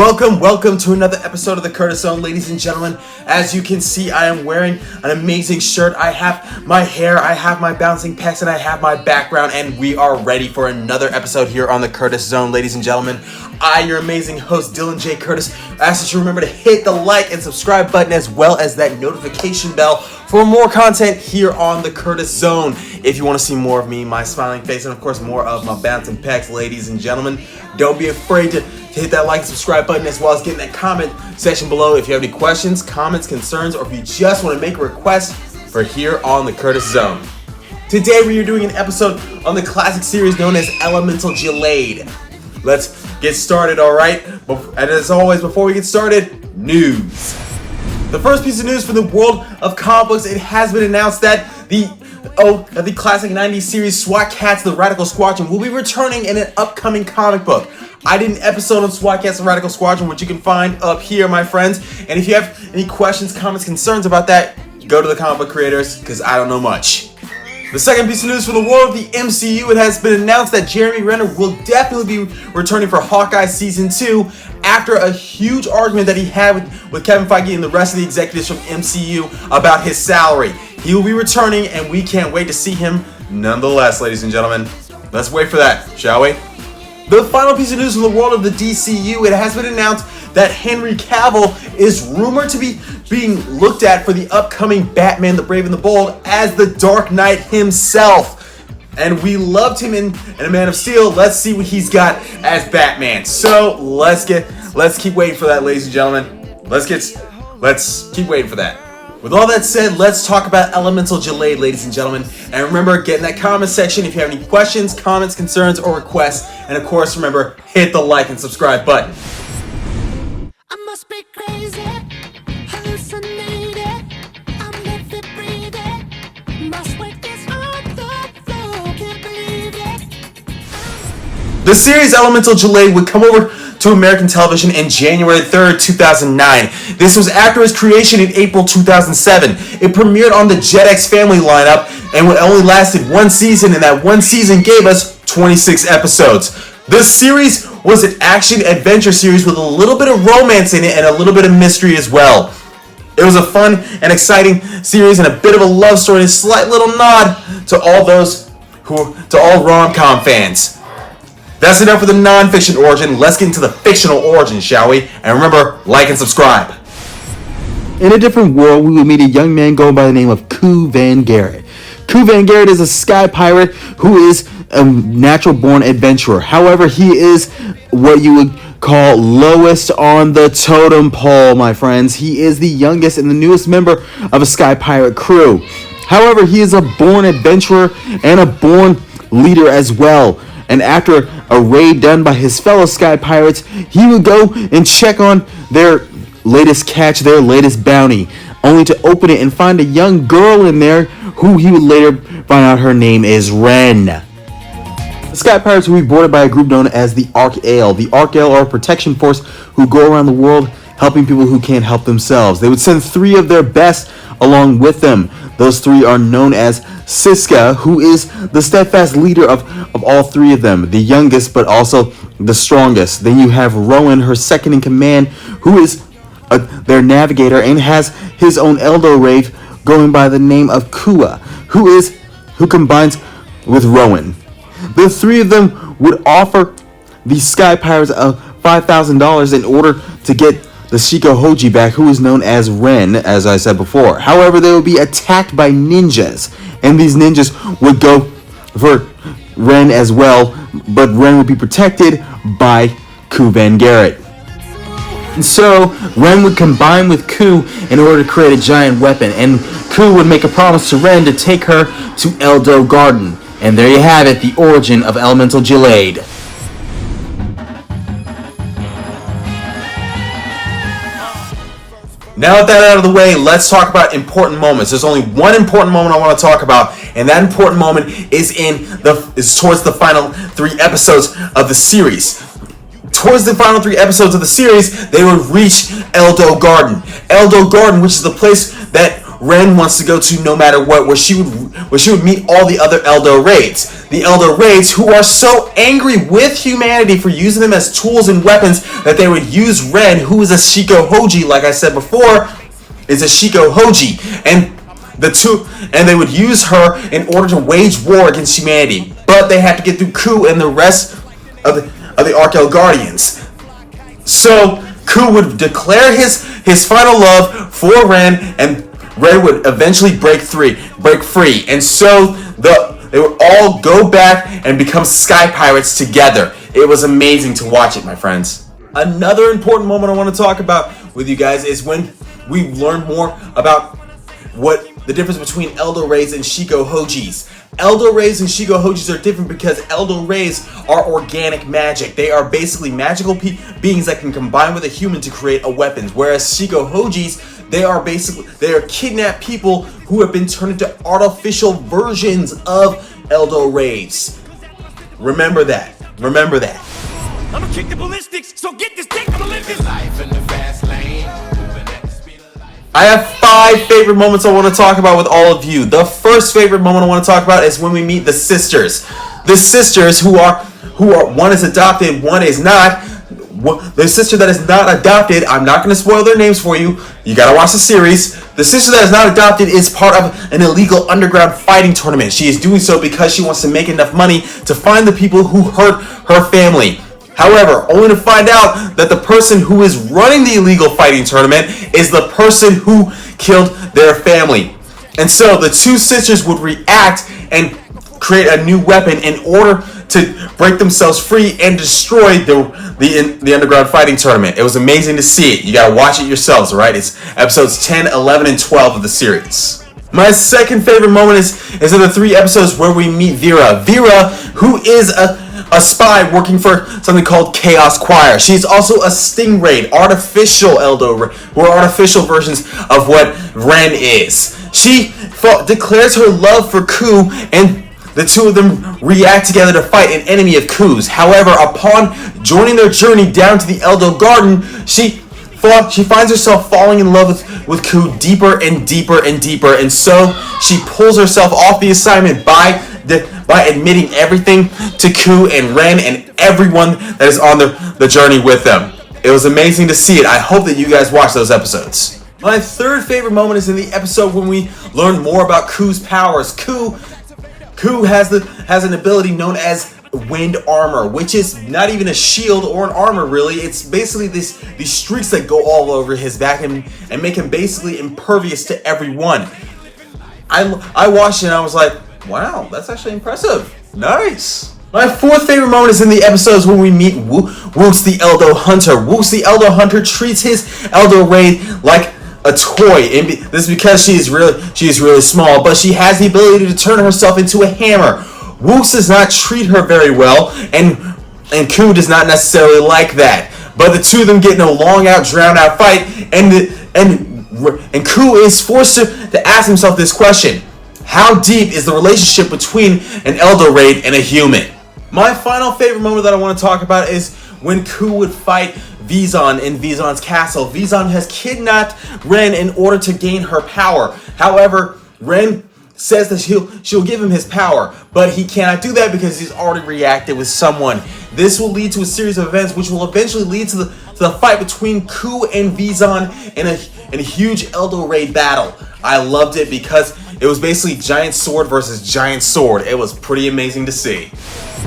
Welcome to another episode of the Curtis Zone, ladies and gentlemen. As you can see, I am wearing an amazing shirt. I have my hair, I have my bouncing pecs, and I have my background, and we are ready for another episode here on the Curtis Zone, ladies and gentlemen. I, your amazing host, Dylan J. Curtis, ask that you remember to hit the like and subscribe button as well as that notification bell for more content here on the Curtis Zone. If you want to see more of me, my smiling face, and of course more of my bouncing pecs, ladies and gentlemen, don't be afraid to hit that like and subscribe button as well as get in that comment section below if you have any questions, comments, concerns, or if you just want to make a request for here on the Curtis Zone. Today we are doing an episode on the classic series known as Elemental Gelade. Let's get started, alright? And as always, before we get started, news. The first piece of news from the world of comic books, it has been announced that the classic 90s series SWAT Kats The Radical Squadron will be returning in an upcoming comic book. I did an episode on SWAT Kats The Radical Squadron, which you can find up here, my friends. And if you have any questions, comments, concerns about that, go to the comic book creators, because I don't know much. The second piece of news from the world of the MCU, it has been announced that Jeremy Renner will definitely be returning for Hawkeye Season 2 after a huge argument that he had with Kevin Feige and the rest of the executives from MCU about his salary. He will be returning, and we can't wait to see him nonetheless, ladies and gentlemen. Let's wait for that, shall we? The final piece of news from the world of the DCU, it has been announced that Henry Cavill is rumored to be being looked at for the upcoming Batman the Brave and the Bold as the Dark Knight himself. And we loved him in A Man of Steel. Let's see what he's got as Batman. So let's keep waiting for that, ladies and gentlemen. Let's keep waiting for that. With all that said, let's talk about Elemental Gelade, ladies and gentlemen. And remember, get in that comment section if you have any questions, comments, concerns, or requests. And of course, remember, hit the like and subscribe button. I must be crazy, hallucinated, I'm living, breathing, my sweat is on the floor, can't believe it. The series Elemental Gelade would come over to American television in January 3rd, 2009. This was after its creation in April 2007. It premiered on the Jetix family lineup and it only lasted one season, and that one season gave us 26 episodes. This series was an action-adventure series with a little bit of romance in it and a little bit of mystery as well. It was a fun and exciting series and a bit of a love story and a slight little nod to all rom-com fans. That's enough for the non-fiction origin. Let's get into the fictional origin, shall we? And remember, like and subscribe. In a different world, we will meet a young man going by the name of Koo Van Garrett. Koo Van Garrett is a sky pirate who is a natural-born adventurer. However, he is what you would call lowest on the totem pole, my friends. He is the youngest and the newest member of a sky pirate crew. However, he is a born adventurer and a born leader as well. And after a raid done by his fellow sky pirates, he would go and check on their latest catch, their latest bounty, only to open it and find a young girl in there who he would later find out her name is Ren. The sky pirates will be boarded by a group known as the Ark-Ale. The Ark-Ale are a protection force who go around the world helping people who can't help themselves. They would send 3 of their best along with them. Those 3 are known as Siska, who is the steadfast leader of all 3 of them, the youngest but also the strongest. Then you have Rowan, her second in command, who is their navigator and has his own Eldo Wraith going by the name of Kua, who combines with Rowan. The 3 of them would offer the Sky Pirates $5,000 in order to get the Shikohoji back, who is known as Ren, as I said before. However, they would be attacked by ninjas, and these ninjas would go for Ren as well, but Ren would be protected by Koo Van Garrett. And so, Ren would combine with Koo in order to create a giant weapon, and Koo would make a promise to Ren to take her to Eldo Garden. And there you have it, the origin of Elemental Gelade. Now with that out of the way, let's talk about important moments. There's only one important moment I want to talk about, and that important moment is towards the final 3 episodes of the series. Towards the final 3 episodes of the series, they would reach Eldo Garden. Eldo Garden, which is the place that Ren wants to go to no matter what, where she would meet all the other Eldo Raids. The Eldo Raids, who are so angry with humanity for using them as tools and weapons that they would use Ren, who is a Shiko Hoji, like I said before, is a Shiko Hoji, and they would use her in order to wage war against humanity. But they had to get through Ku and the rest of the Archel Guardians. So Ku would declare his final love for Ren, and Ren would eventually break free. And so they would all go back and become sky pirates together. It was amazing to watch it, my friends. Another important moment I want to talk about with you guys is when we learn more about what the difference between Eldo Rays and Shiko Hojis. Eldo Rays and Shiko Hojis are different because Eldo Rays are organic magic. They are basically magical beings that can combine with a human to create a weapon. Whereas Shiko Hojis, they are kidnapped people who have been turned into artificial versions of Eldo Rays. Remember that. I'm gonna kick the ballistics, so get this dick, I'm gonna live this life in the fast lane. I have 5 favorite moments I want to talk about with all of you. The first favorite moment I want to talk about is when we meet the sisters. The sisters who are one is adopted, one is not. The sister that is not adopted, I'm not going to spoil their names for you. You got to watch the series. The sister that is not adopted is part of an illegal underground fighting tournament. She is doing so because she wants to make enough money to find the people who hurt her family. However, only to find out that the person who is running the illegal fighting tournament is the person who killed their family. And so the two sisters would react and create a new weapon in order to break themselves free and destroy the underground fighting tournament. It was amazing to see it. You gotta watch it yourselves, alright? It's episodes 10, 11, and 12 of the series. My second favorite moment is in the 3 episodes where we meet Vera. Vera, who is a spy working for something called Chaos Choir. She's also a stingray, artificial Eldo, who are artificial versions of what Ren is. She declares her love for Ku, and the two of them react together to fight an enemy of Ku's. However, upon joining their journey down to the Eldo Garden, she finds herself falling in love with Ku deeper and deeper and deeper, and so she pulls herself off the assignment by admitting everything to Ku and Ren and everyone that is on the journey with them. It was amazing to see it. I hope that you guys watch those episodes. My third favorite moment is in the episode when we learn more about Ku's powers. Ku has an ability known as wind armor, which is not even a shield or an armor really. It's basically these streaks that go all over his back and make him basically impervious to everyone. I watched it and I was like, wow, that's actually impressive. Nice. My fourth favorite moment is in the episodes when we meet Wooks the Eldo Hunter. Wooks the Eldo Hunter treats his Eldo Raid like a toy, and this is because she is really small, but she has the ability to turn herself into a hammer. Wooks does not treat her very well, and Ku does not necessarily like that. But the two of them get in a long out, drown out fight, and Ku is forced to ask himself this question: how deep is the relationship between an Eldo Raid and a human? My final favorite moment that I want to talk about is when Ku would fight Vizon in Vizon's castle. Vizon has kidnapped Ren in order to gain her power. However, Ren says that she'll give him his power, but he cannot do that because he's already reacted with someone. This will lead to a series of events which will eventually lead to the fight between Ku and Vizon in a huge Eldo Raid battle. I loved it because it was basically giant sword versus giant sword. It was pretty amazing to see.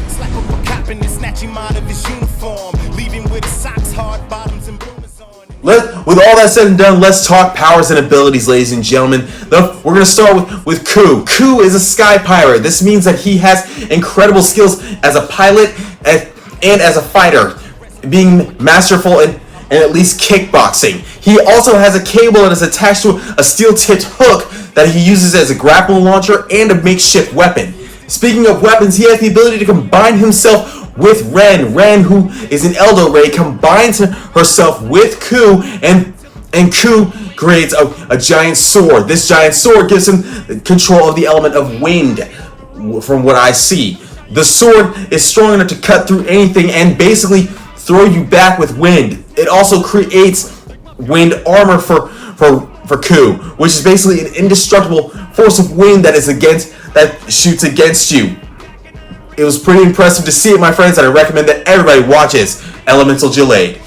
Slap up a cop and snatch him out of his uniform, leaving with his socks, hard bottoms, and bloomers on. With all that said and done, let's talk powers and abilities, ladies and gentlemen. We're going to start with Ku. Ku is a sky pirate. This means that he has incredible skills as a pilot and as a fighter, being masterful in at least kickboxing. He also has a cable that is attached to a steel-tipped hook that he uses as a grapple launcher and a makeshift weapon. Speaking of weapons, he has the ability to combine himself with Ren. Ren, who is an Eldo Raid, combines herself with Ku, and Ku creates a giant sword. This giant sword gives him control of the element of wind, from what I see. The sword is strong enough to cut through anything and basically throw you back with wind. It also creates wind armor for for Ku, which is basically an indestructible force of wind that shoots against you. It was pretty impressive to see it, my friends, and I recommend that everybody watches Elemental Gelade.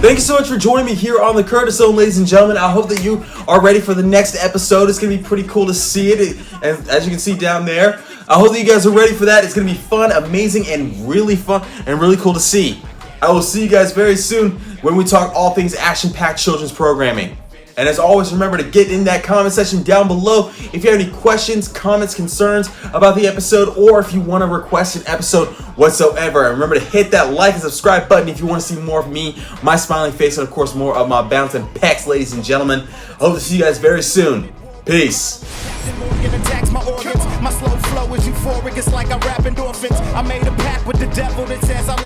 Thank you so much for joining me here on the Curtis Zone, ladies and gentlemen. I hope that you are ready for the next episode. It's going to be pretty cool to see it, and as you can see down there, I hope that you guys are ready for that. It's going to be fun, amazing, and really fun, and really cool to see. I will see you guys very soon when we talk all things action-packed children's programming. And as always, remember to get in that comment section down below if you have any questions, comments, concerns about the episode, or if you want to request an episode whatsoever. And remember to hit that like and subscribe button if you want to see more of me, my smiling face, and of course more of my bouncing pecs, ladies and gentlemen. I hope to see you guys very soon. Peace. Attacks my organs. My slow flow is euphoric. It's like I rap endorphins. I made a pact with the devil that says